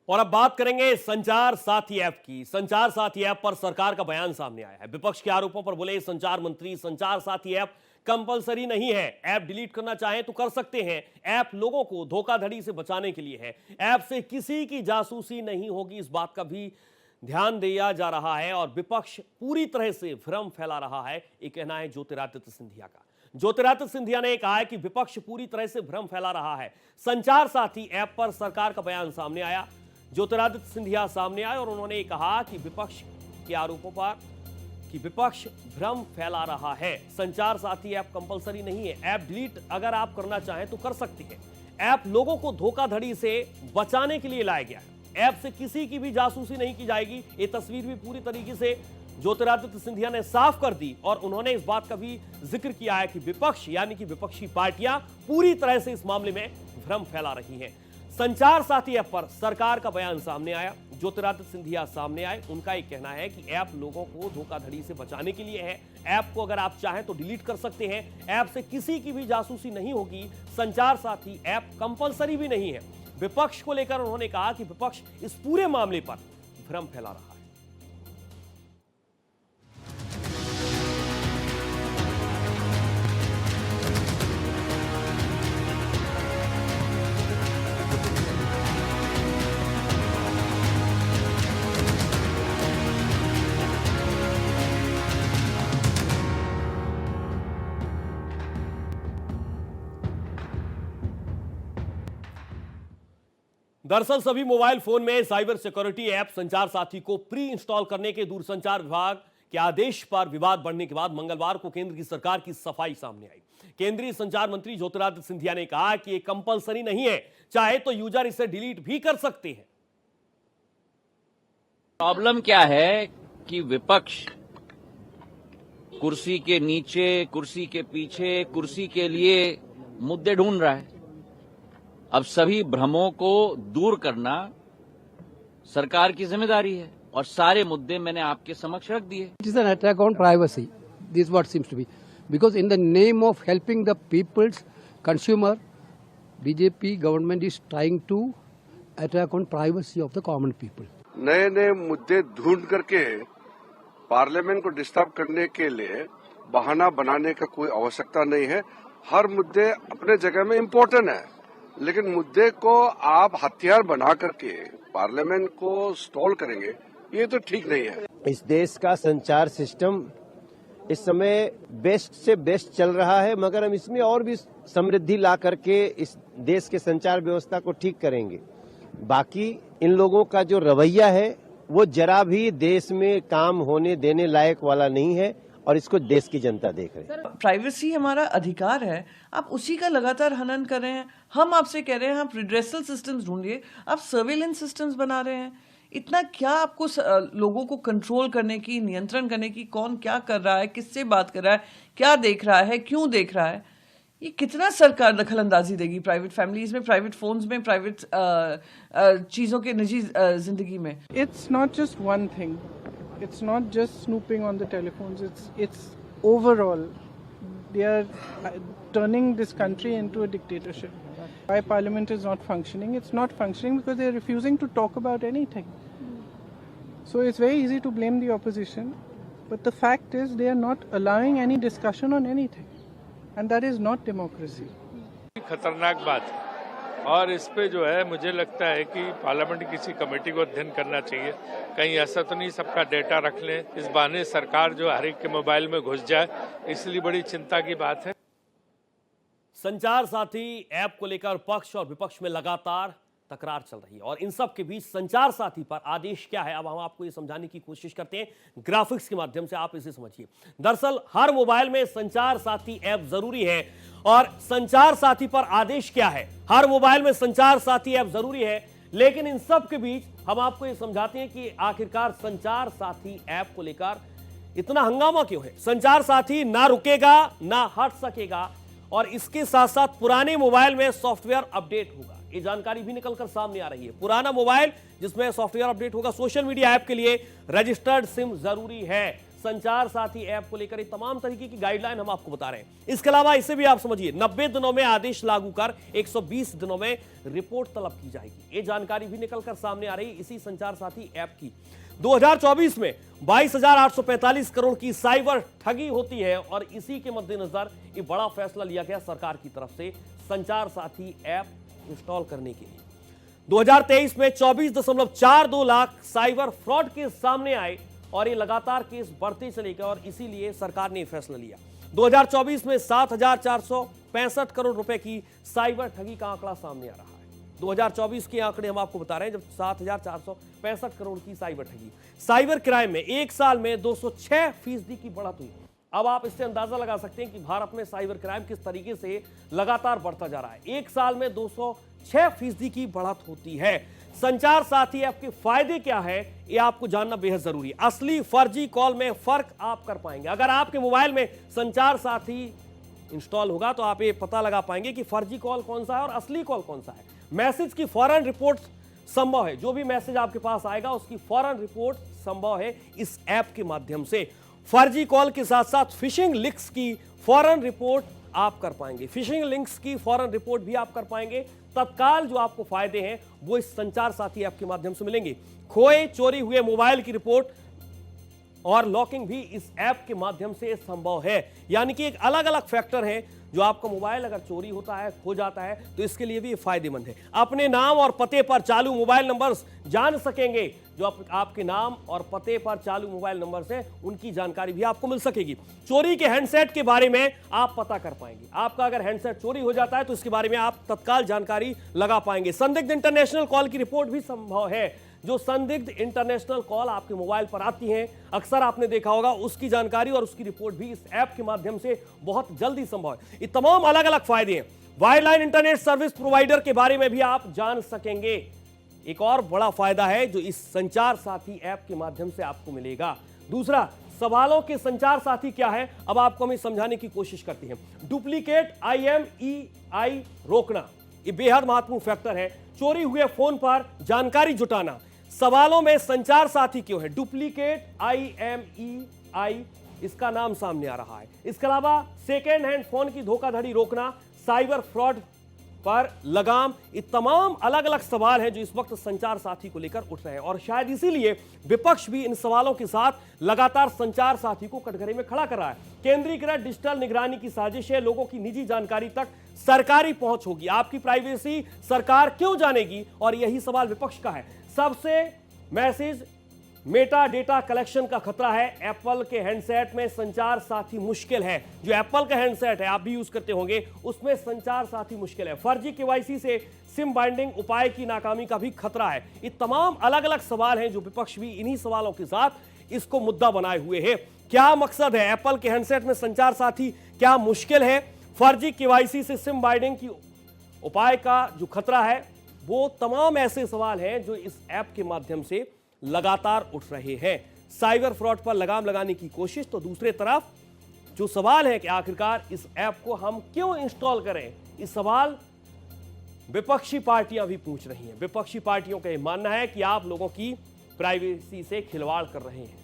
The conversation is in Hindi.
और अब बात करेंगे संचार साथी ऐप की। संचार साथी ऐप पर सरकार का बयान सामने आया है। विपक्ष के आरोपों पर बोले संचार मंत्री, संचार साथी ऐप कंपलसरी नहीं है, ऐप डिलीट करना चाहें तो कर सकते हैं। ऐप लोगों को धोखाधड़ी से बचाने के लिए है, ऐप से किसी की जासूसी नहीं होगी, इस बात का भी ध्यान दिया जा रहा है। और विपक्ष पूरी तरह से भ्रम फैला रहा है, ये कहना है ज्योतिरादित्य सिंधिया का। ज्योतिरादित्य सिंधिया ने कहा है कि विपक्ष पूरी तरह से भ्रम फैला रहा है। संचार साथी ऐप पर सरकार का बयान सामने आया, ज्योतिरादित्य सिंधिया सामने आए और उन्होंने कहा कि विपक्ष के आरोपों पर कि विपक्ष भ्रम फैला रहा है। संचार साथी ऐप कंपलसरी नहीं है, ऐप डिलीट अगर आप करना चाहें तो कर सकते हैं। ऐप लोगों को धोखाधड़ी से बचाने के लिए लाया गया है, ऐप से किसी की भी जासूसी नहीं की जाएगी। ये तस्वीर भी पूरी तरीके से ज्योतिरादित्य सिंधिया ने साफ कर दी और उन्होंने इस बात का भी जिक्र किया है कि विपक्ष यानी कि विपक्षी पार्टियां पूरी तरह से इस मामले में भ्रम फैला रही हैं। संचार साथी ऐप पर सरकार का बयान सामने आया, ज्योतिरादित्य सिंधिया सामने आए। उनका एक कहना है कि ऐप लोगों को धोखाधड़ी से बचाने के लिए है, ऐप को अगर आप चाहें तो डिलीट कर सकते हैं, ऐप से किसी की भी जासूसी नहीं होगी। संचार साथी ऐप कंपलसरी भी नहीं है। विपक्ष को लेकर उन्होंने कहा कि विपक्ष इस पूरे मामले पर भ्रम फैला रहा है। दरअसल सभी मोबाइल फोन में साइबर सिक्योरिटी ऐप संचार साथी को प्री इंस्टॉल करने के दूरसंचार विभाग के आदेश पर विवाद बढ़ने के बाद मंगलवार को केंद्र की सरकार की सफाई सामने आई। केंद्रीय संचार मंत्री ज्योतिरादित्य सिंधिया ने कहा कि यह कंपलसरी नहीं है, चाहे तो यूजर इसे डिलीट भी कर सकते हैं। प्रॉब्लम क्या है कि विपक्ष कुर्सी के नीचे, कुर्सी के पीछे, कुर्सी के लिए मुद्दे ढूंढ रहा है। अब सभी भ्रमों को दूर करना सरकार की जिम्मेदारी है और सारे मुद्दे मैंने आपके समक्ष रख दिए। It is an attack on privacy. This is what seems to be. Because in the name of helping the people's consumer, BJP government is trying to attack on privacy of the common people. नए नए मुद्दे ढूंढ करके पार्लियामेंट को डिस्टर्ब करने के लिए बहाना बनाने का कोई आवश्यकता नहीं है। हर मुद्दे अपने जगह में इम्पोर्टेंट है, लेकिन मुद्दे को आप हथियार बना करके पार्लियामेंट को स्टॉल करेंगे, ये तो ठीक नहीं है। इस देश का संचार सिस्टम इस समय बेस्ट से बेस्ट चल रहा है, मगर हम इसमें और भी समृद्धि ला करके इस देश के संचार व्यवस्था को ठीक करेंगे। बाकी इन लोगों का जो रवैया है वो जरा भी देश में काम होने देने लायक वाला नहीं है और इसको देश की जनता देख रही है। प्राइवेसी हमारा अधिकार है, आप उसी का लगातार हनन कर रहे हैं। हम आपसे कह रहे हैं आप रिड्रेसल सिस्टम्स ढूंढिए, आप सर्वेलेंस सिस्टम्स बना रहे हैं। इतना क्या आपको लोगों को कंट्रोल करने की, नियंत्रण करने की, कौन क्या कर रहा है, किससे बात कर रहा है, क्या देख रहा है, क्यों देख रहा है, ये कितना सरकार दखल अंदाजी देगी प्राइवेट फैमिलीज में, प्राइवेट फोन्स में, प्राइवेट चीज़ों के निजी जिंदगी में। It's not just one thing. It's not just snooping on the telephones. It's overall. They are turning this country into a dictatorship. Why Parliament is not functioning? It's not functioning because they are refusing to talk about anything. So it's very easy to blame the opposition, but the fact is they are not allowing any discussion on anything, and that is not democracy. खतरनाक बात है और इस पे जो है मुझे लगता है कि पार्लियामेंट की किसी कमेटी को अध्ययन करना चाहिए। कहीं ऐसा तो नहीं सबका डेटा रख लें, इस बहाने सरकार जो हर एक के मोबाइल में घुस जाए, इसलिए बड़ी चिंता की बात है। संचार साथी ऐप को लेकर पक्ष और विपक्ष में लगातार तकरार चल रही है और इन सब के बीच संचार साथी पर आदेश क्या है, अब हम आपको ये समझाने की कोशिश करते हैं ग्राफिक्स के माध्यम से, आप इसे समझिए। दरअसल हर मोबाइल में संचार साथी ऐप जरूरी है और संचार साथी पर आदेश क्या है, हर मोबाइल में संचार साथी ऐप जरूरी है, लेकिन इन सब के बीच हम आपको ये समझाते हैं कि आखिरकार संचार साथी ऐप को लेकर इतना हंगामा क्यों है। संचार साथी ना रुकेगा ना हट सकेगा और इसके साथ साथ पुराने मोबाइल में सॉफ्टवेयर अपडेट होगा, ये जानकारी भी निकलकर सामने आ रही है। पुराना मोबाइल जिसमें सॉफ्टवेयर अपडेट होगा, सोशल मीडिया ऐप के लिए रजिस्टर्ड सिम जरूरी है। संचार साथी ऐप को लेकर तमाम तरीके की गाइडलाइन हम आपको बता रहे हैं। इसके अलावा इसे भी आप समझिए, 90 दिनों में आदेश लागू कर 120 दिनों में रिपोर्ट तलब की जाएगी। ये जानकारी भी निकलकर सामने आ रही इसी संचार साथी ऐप की। 2024 में 22,845 करोड़ की साइबर ठगी होती है और इसी के मद्देनजर ये बड़ा फैसला लिया गया सरकार की तरफ से संचार साथी ऐप इंस्टॉल करने के लिए। 2023 में 24.42 लाख साइबर फ्रॉड केस सामने आए और ये लगातार केस बढ़ते चले गए और इसीलिए सरकार ने फैसला लिया। 2024 में 7,465 करोड़ रुपए की साइबर ठगी का आंकड़ा सामने आ रहा है। 2024 के आंकड़े हम आपको बता रहे हैं, जब 7,465 करोड़ की साइबर ठगी। साइबर क्राइम में एक साल में 206% की बढ़त हुई। अब आप इससे अंदाजा लगा सकते हैं कि भारत में साइबर क्राइम किस तरीके से लगातार बढ़ता जा रहा है। एक साल में 206% की बढ़त होती है। संचार साथी ऐप के फायदे क्या है, ये आपको जानना बेहद जरूरी है। असली फर्जी कॉल में फर्क आप कर पाएंगे। अगर आपके मोबाइल में संचार साथी इंस्टॉल होगा तो आप ये पता लगा पाएंगे कि फर्जी कॉल कौन सा है और असली कॉल कौन सा है। मैसेज की फौरन रिपोर्ट संभव है। जो भी मैसेज आपके पास आएगा उसकी फौरन रिपोर्ट संभव है इस ऐप के माध्यम से। फर्जी कॉल के साथ साथ फिशिंग लिंक्स की फौरन रिपोर्ट आप कर पाएंगे। फिशिंग लिंक्स की फौरन रिपोर्ट भी आप कर पाएंगे। तत्काल जो आपको फायदे हैं वो इस संचार साथी ऐप के माध्यम से मिलेंगे। खोए चोरी हुए मोबाइल की रिपोर्ट और लॉकिंग भी इस ऐप के माध्यम से संभव है। यानी कि एक अलग अलग फैक्टर है जो आपका मोबाइल अगर चोरी होता है, खो जाता है, तो इसके लिए भी फायदेमंद है। अपने नाम और पते पर चालू मोबाइल नंबर्स जान सकेंगे। जो आपके नाम और पते पर चालू मोबाइल नंबर्स हैं उनकी जानकारी भी आपको मिल सकेगी। चोरी के हैंडसेट के बारे में आप पता कर पाएंगे। आपका अगर हैंडसेट चोरी हो जाता है तो इसके बारे में आप तत्काल जानकारी लगा पाएंगे। संदिग्ध इंटरनेशनल कॉल की रिपोर्ट भी संभव है। जो संदिग्ध इंटरनेशनल कॉल आपके मोबाइल पर आती हैं, अक्सर आपने देखा होगा, उसकी जानकारी और उसकी रिपोर्ट भी इस ऐप के माध्यम से बहुत जल्दी संभव है। ये तमाम अलग अलग फायदे हैं। वायरलाइन इंटरनेट सर्विस प्रोवाइडर के बारे में भी आप जान सकेंगे। एक और बड़ा फायदा है जो इस संचार साथी ऐप के माध्यम से आपको मिलेगा। दूसरा, सवालों के संचार साथी क्या है, अब आपको हम समझाने की कोशिश करते हैं। डुप्लीकेट IMEI रोकना, ये बेहद महत्वपूर्ण फैक्टर है। चोरी हुए फोन पर जानकारी जुटाना। सवालों में संचार साथी क्यों है? डुप्लीकेट IMEI इसका नाम सामने आ रहा है। इसके अलावा सेकेंड हैंड फोन की धोखाधड़ी रोकना, साइबर फ्रॉड पर लगाम, ये तमाम अलग अलग सवाल हैं जो इस वक्त संचार साथी को लेकर उठ रहे हैं और शायद इसीलिए विपक्ष भी इन सवालों के साथ लगातार संचार साथी को कटघरे में खड़ा कर रहा है। केंद्रीकृत डिजिटल निगरानी की साजिश है। लोगों की निजी जानकारी तक सरकारी पहुंच होगी। आपकी प्राइवेसी सरकार क्यों जानेगी? और यही सवाल विपक्ष का है। सबसे मैसेज मेटा डेटा कलेक्शन का खतरा है। एप्पल के हैंडसेट में संचार साथी मुश्किल है। जो एप्पल का हैंडसेट है, आप भी यूज करते होंगे, उसमें संचार साथी मुश्किल है। फर्जी KYC से सिम बाइंडिंग उपाय की नाकामी का भी खतरा है। ये तमाम अलग अलग सवाल हैं जो विपक्ष भी इन्हीं सवालों के साथ इसको मुद्दा बनाए हुए है। क्या मकसद है? एप्पल के हैंडसेट में संचार साथी क्या मुश्किल है? फर्जी KYC से सिम बाइंडिंग की उपाय का जो खतरा है, वो तमाम ऐसे सवाल हैं जो इस ऐप के माध्यम से लगातार उठ रहे हैं। साइबर फ्रॉड पर लगाम लगाने की कोशिश, तो दूसरे तरफ जो सवाल है कि आखिरकार इस ऐप को हम क्यों इंस्टॉल करें, इस सवाल विपक्षी पार्टियां भी पूछ रही हैं। विपक्षी पार्टियों का यह मानना है कि आप लोगों की प्राइवेसी से खिलवाड़ कर रहे हैं।